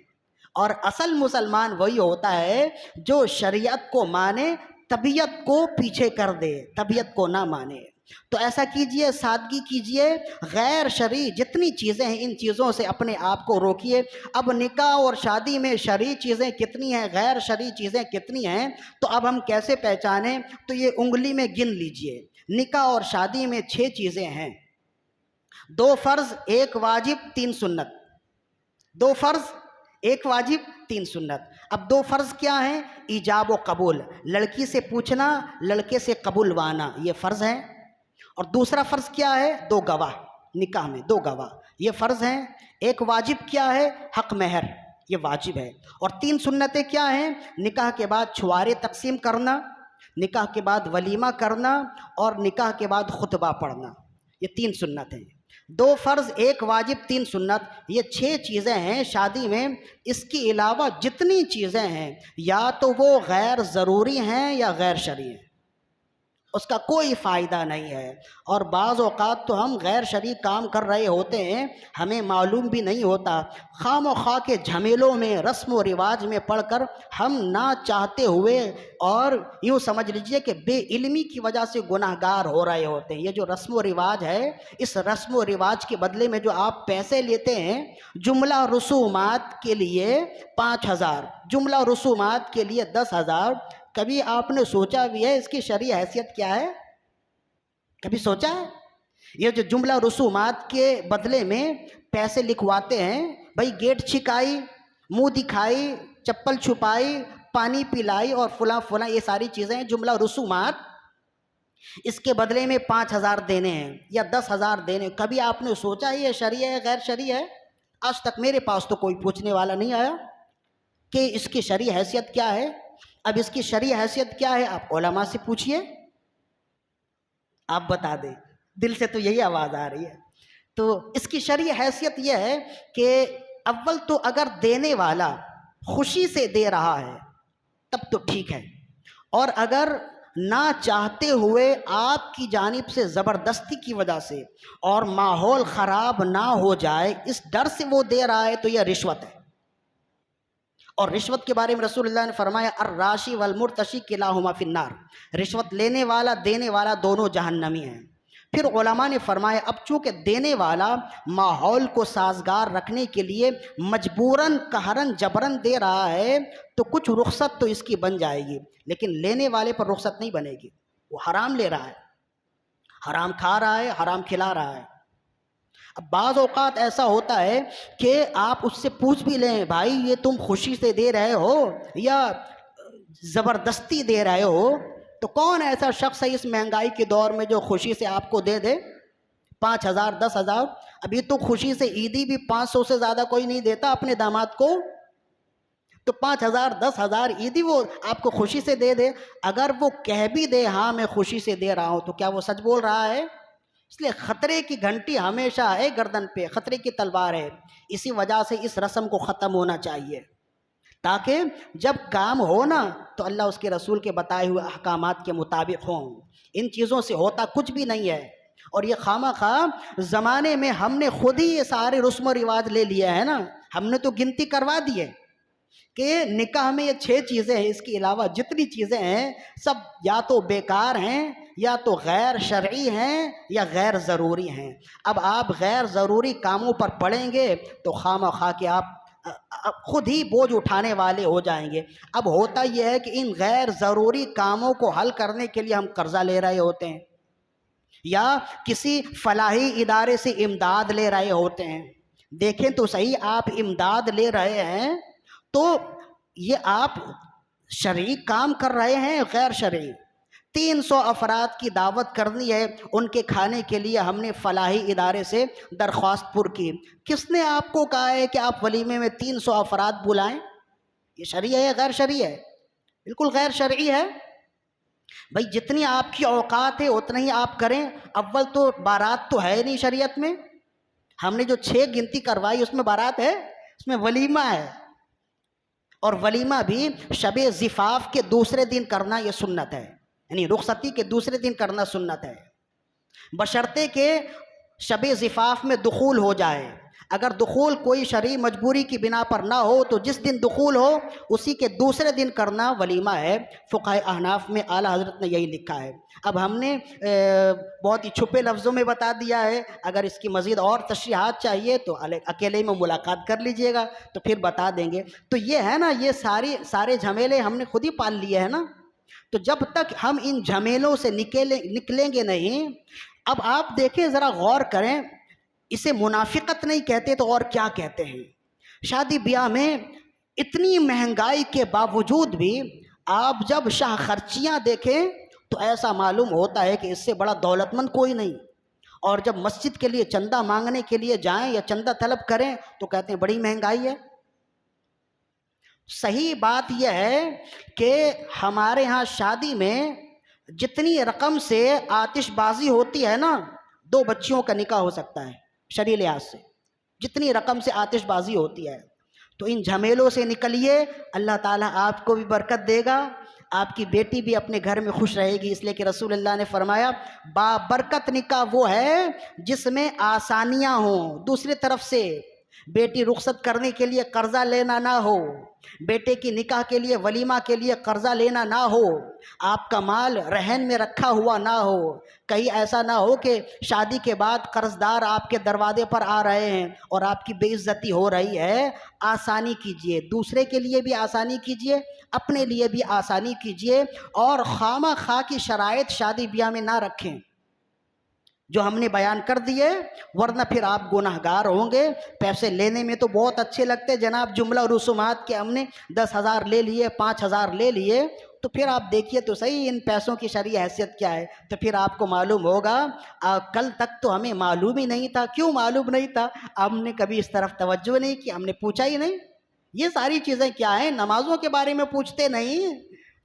اور اصل مسلمان وہی ہوتا ہے جو شریعت کو مانے، طبیعت کو پیچھے کر دے، طبیعت کو نہ مانے۔ تو ایسا کیجئے، سادگی کیجئے، غیر شرعی جتنی چیزیں ہیں ان چیزوں سے اپنے آپ کو روکیے۔ اب نکاح اور شادی میں شرعی چیزیں کتنی ہیں، غیر شرعی چیزیں کتنی ہیں، تو اب ہم کیسے پہچانیں؟ تو یہ انگلی میں گن لیجئے۔ نکاح اور شادی میں 6 چیزیں ہیں، 2 فرض 1 واجب 3 سنت، 2 فرض 1 واجب 3 سنت۔ اب 2 فرض کیا ہیں؟ ایجاب و قبول، لڑکی سے پوچھنا، لڑکے سے قبولوانا، یہ فرض ہے۔ اور دوسرا فرض کیا ہے؟ 2 گواہ، نکاح میں 2 گواہ، یہ فرض ہیں۔ 1 واجب کیا ہے؟ حق مہر، یہ واجب ہے۔ اور 3 سنتیں کیا ہیں؟ نکاح کے بعد چھوارے تقسیم کرنا، نکاح کے بعد ولیمہ کرنا، اور نکاح کے بعد خطبہ پڑھنا، یہ 3 سنت ہیں۔ 2 فرض 1 واجب 3 سنت، یہ 6 چیزیں ہیں شادی میں۔ اس کے علاوہ جتنی چیزیں ہیں یا تو وہ غیر ضروری ہیں یا غیر شرعی ہیں، اس کا کوئی فائدہ نہیں ہے۔ اور بعض اوقات تو ہم غیر شرعی کام کر رہے ہوتے ہیں، ہمیں معلوم بھی نہیں ہوتا، خام و خواہ کے جھمیلوں میں رسم و رواج میں پڑھ کر ہم نہ چاہتے ہوئے اور یوں سمجھ لیجئے کہ بے علمی کی وجہ سے گناہ گار ہو رہے ہوتے ہیں۔ یہ جو رسم و رواج ہے، اس رسم و رواج کے بدلے میں جو آپ پیسے لیتے ہیں، جملہ رسومات کے لیے 5000، جملہ رسومات کے لیے 10,000، کبھی آپ نے سوچا بھی ہے اس کی شرعی حیثیت کیا ہے؟ کبھی سوچا ہے؟ یہ جو جملہ رسومات کے بدلے میں پیسے لکھواتے ہیں، بھائی گیٹ چھکائی، منہ دکھائی، چپل چھپائی، پانی پلائی اور فلاں فلاں، یہ ساری چیزیں ہیں جملہ رسومات، اس کے بدلے میں 5,000 دینے ہیں یا 10,000 دینے۔ کبھی آپ نے سوچا یہ شرعی ہے غیر شرعی ہے؟ آج تک میرے پاس تو کوئی پوچھنے والا نہیں آیا کہ اس کی شرعی حیثیت کیا ہے۔ اب اس کی شرعی حیثیت کیا ہے آپ علماء سے پوچھئے، آپ بتا دیں، دل سے تو یہی آواز آ رہی ہے۔ تو اس کی شرعی حیثیت یہ ہے کہ اول تو اگر دینے والا خوشی سے دے رہا ہے تب تو ٹھیک ہے، اور اگر نہ چاہتے ہوئے آپ کی جانب سے زبردستی کی وجہ سے اور ماحول خراب نہ ہو جائے اس ڈر سے وہ دے رہا ہے تو یہ رشوت ہے۔ اور رشوت کے بارے میں رسول اللہ نے فرمایا الراشی والمرتشی کلاہما فی النار، رشوت لینے والا دینے والا دونوں جہنمی ہیں۔ پھر علماء نے فرمایا اب چونکہ دینے والا ماحول کو سازگار رکھنے کے لیے مجبوراً قہراً جبراً دے رہا ہے تو کچھ رخصت تو اس کی بن جائے گی، لیکن لینے والے پر رخصت نہیں بنے گی، وہ حرام لے رہا ہے، حرام کھا رہا ہے، حرام کھلا رہا ہے۔ اب بعض اوقات ایسا ہوتا ہے کہ آپ اس سے پوچھ بھی لیں بھائی یہ تم خوشی سے دے رہے ہو یا زبردستی دے رہے ہو، تو کون ایسا شخص ہے اس مہنگائی کے دور میں جو خوشی سے آپ کو دے دے 5,000 10,000؟ ابھی تو خوشی سے عیدی بھی 500 سے زیادہ کوئی نہیں دیتا اپنے داماد کو، تو 5,000 10,000 عیدی وہ آپ کو خوشی سے دے دے۔ اگر وہ کہہ بھی دے ہاں میں خوشی سے دے رہا ہوں تو کیا وہ سچ بول رہا ہے؟ اس لیے خطرے کی گھنٹی ہمیشہ ہے گردن پہ، خطرے کی تلوار ہے، اسی وجہ سے اس رسم کو ختم ہونا چاہیے تاکہ جب کام ہو نا تو اللہ اس کے رسول کے بتائے ہوئے احکامات کے مطابق ہوں۔ ان چیزوں سے ہوتا کچھ بھی نہیں ہے، اور یہ خواہ خواہ زمانے میں ہم نے خود ہی یہ سارے رسم و رواج لے لیے ہیں نا، ہم نے تو گنتی کروا دیے کہ نکاح میں یہ 6 چیزیں ہیں، اس کے علاوہ جتنی چیزیں ہیں سب یا تو بیکار ہیں یا تو غیر شرعی ہیں یا غیر ضروری ہیں۔ اب آپ غیر ضروری کاموں پر پڑیں گے تو خواہ کہ آپ خود ہی بوجھ اٹھانے والے ہو جائیں گے۔ اب ہوتا یہ ہے کہ ان غیر ضروری کاموں کو حل کرنے کے لیے ہم قرضہ لے رہے ہوتے ہیں یا کسی فلاحی ادارے سے امداد لے رہے ہوتے ہیں۔ دیکھیں تو صحیح، آپ امداد لے رہے ہیں تو یہ آپ شرعی کام کر رہے ہیں غیر شرعی؟ 300 افراد کی دعوت کرنی ہے، ان کے کھانے کے لیے ہم نے فلاحی ادارے سے درخواست پر کی، کس نے آپ کو کہا ہے کہ آپ ولیمے میں 300 افراد بلائیں؟ یہ شرعی ہے یا غیر شرعی ہے؟ بالکل غیر شرعی ہے۔ بھائی جتنی آپ کی اوقات ہے اتنا ہی آپ کریں۔ اول تو بارات تو ہے نہیں شریعت میں، ہم نے جو 6 گنتی کروائی اس میں بارات ہے؟ اس میں ولیمہ ہے، اور ولیمہ بھی شب زفاف کے دوسرے دن کرنا یہ سنت ہے، یعنی رخصتی کے دوسرے دن کرنا سنت ہے، بشرطے کہ شب زفاف میں دخول ہو جائے۔ اگر دخول کوئی شرعی مجبوری کی بنا پر نہ ہو تو جس دن دخول ہو اسی کے دوسرے دن کرنا ولیمہ ہے۔ فقہائے احناف میں اعلیٰ حضرت نے یہی لکھا ہے۔ اب ہم نے بہت ہی چھپے لفظوں میں بتا دیا ہے، اگر اس کی مزید اور تشریحات چاہیے تو اکیلے میں ملاقات کر لیجئے گا تو پھر بتا دیں گے۔ تو یہ ہے نا، یہ سارے جھمیلے ہم نے خود ہی پال لیے ہیں نا، تو جب تک ہم ان جھمیلوں سے نکلیں گے نہیں۔ اب آپ دیکھیں، ذرا غور کریں، اسے منافقت نہیں کہتے تو اور کیا کہتے ہیں؟ شادی بیاہ میں اتنی مہنگائی کے باوجود بھی آپ جب شاہ خرچیاں دیکھیں تو ایسا معلوم ہوتا ہے کہ اس سے بڑا دولت مند کوئی نہیں، اور جب مسجد کے لیے چندہ مانگنے کے لیے جائیں یا چندہ طلب کریں تو کہتے ہیں بڑی مہنگائی ہے۔ صحیح بات یہ ہے کہ ہمارے ہاں شادی میں جتنی رقم سے آتش بازی ہوتی ہے نا، 2 بچیوں کا نکاح ہو سکتا ہے شرعی لحاظ سے، جتنی رقم سے آتش بازی ہوتی ہے۔ تو ان جھمیلوں سے نکلیے، اللہ تعالیٰ آپ کو بھی برکت دے گا، آپ کی بیٹی بھی اپنے گھر میں خوش رہے گی، اس لیے کہ رسول اللہ نے فرمایا بابرکت نکاح وہ ہے جس میں آسانیاں ہوں۔ دوسری طرف سے بیٹی رخصت کرنے کے لیے قرضہ لینا نہ ہو، بیٹے کی نکاح کے لیے ولیمہ کے لیے قرضہ لینا نہ ہو، آپ کا مال رہن میں رکھا ہوا نہ ہو، کہیں ایسا نہ ہو کہ شادی کے بعد قرض دار آپ کے دروازے پر آ رہے ہیں اور آپ کی بے عزتی ہو رہی ہے۔ آسانی کیجئے، دوسرے کے لیے بھی آسانی کیجئے، اپنے لیے بھی آسانی کیجئے، اور خامہ خواہ کی شرائط شادی بیاہ میں نہ رکھیں جو ہم نے بیان کر دیے، ورنہ پھر آپ گناہگار ہوں گے۔ پیسے لینے میں تو بہت اچھے لگتے جناب، جملہ رسومات کے ہم نے 10,000 لے لیے، 5,000 لے لیے، تو پھر آپ دیکھیے تو صحیح ان پیسوں کی شرعی حیثیت کیا ہے، تو پھر آپ کو معلوم ہوگا کل تک تو ہمیں معلوم ہی نہیں تھا۔ کیوں معلوم نہیں تھا؟ ہم نے کبھی اس طرف توجہ نہیں کی، ہم نے پوچھا ہی نہیں۔ یہ ساری چیزیں کیا ہیں؟ نمازوں کے بارے میں پوچھتے نہیں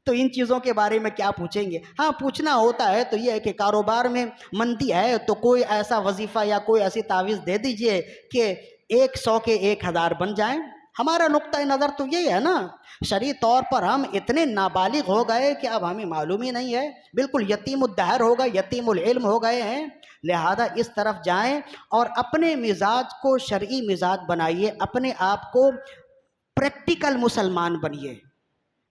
تو ان چیزوں کے بارے میں کیا پوچھیں گے؟ ہاں پوچھنا ہوتا ہے تو یہ ہے کہ کاروبار میں مندی ہے تو کوئی ایسا وظیفہ یا کوئی ایسی تعویذ دے دیجئے کہ 100 کے 1,000 بن جائیں۔ ہمارا نقطہ نظر تو یہی ہے نا، شرعی طور پر ہم اتنے نابالغ ہو گئے کہ اب ہمیں معلوم ہی نہیں ہے، بالکل یتیم الدہر ہو گئے، یتیم العلم ہو گئے ہیں۔ لہذا اس طرف جائیں اور اپنے مزاج کو شرعی مزاج بنائیے، اپنے آپ کو پریکٹیکل مسلمان بنیے،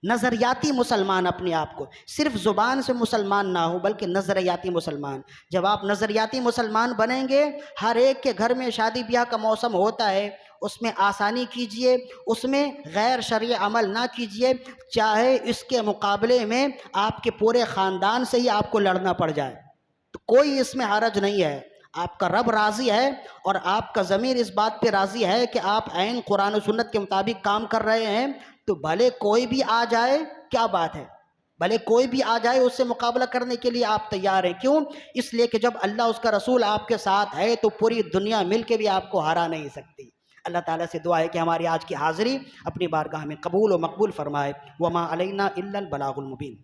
نظریاتی مسلمان، اپنے آپ کو صرف زبان سے مسلمان نہ ہو بلکہ نظریاتی مسلمان۔ جب آپ نظریاتی مسلمان بنیں گے، ہر ایک کے گھر میں شادی بیاہ کا موسم ہوتا ہے، اس میں آسانی کیجئے، اس میں غیر شرعی عمل نہ کیجئے، چاہے اس کے مقابلے میں آپ کے پورے خاندان سے ہی آپ کو لڑنا پڑ جائے تو کوئی اس میں حرج نہیں ہے۔ آپ کا رب راضی ہے اور آپ کا ضمیر اس بات پہ راضی ہے کہ آپ عین قرآن و سنت کے مطابق کام کر رہے ہیں، تو بھلے کوئی بھی آ جائے، کیا بات ہے، بھلے کوئی بھی آ جائے، اس سے مقابلہ کرنے کے لیے آپ تیار ہیں۔ کیوں؟ اس لیے کہ جب اللہ اس کا رسول آپ کے ساتھ ہے تو پوری دنیا مل کے بھی آپ کو ہرا نہیں سکتی۔ اللہ تعالیٰ سے دعا ہے کہ ہماری آج کی حاضری اپنی بارگاہ میں قبول و مقبول فرمائے۔ وما علینا الا البلاغ المبین۔